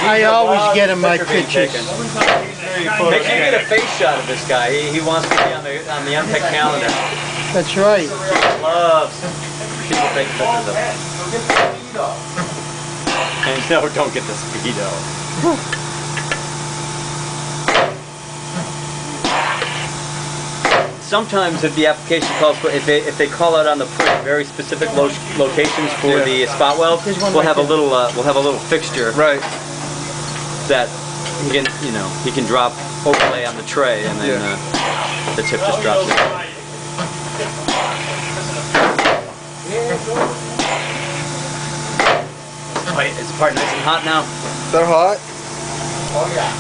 I always get in my pictures. Make sure you get a face shot of this guy. He wants to be on the unpicked calendar. That's right. He loves people taking pictures of him. And no, don't get the Speedo. Sometimes if the application calls for, if they call out on the print very specific locations for the spot weld, we'll have a little fixture that he can drop overlay on the tray, and then the tip just drops it. Is the part nice and hot now? They're hot. Oh yeah.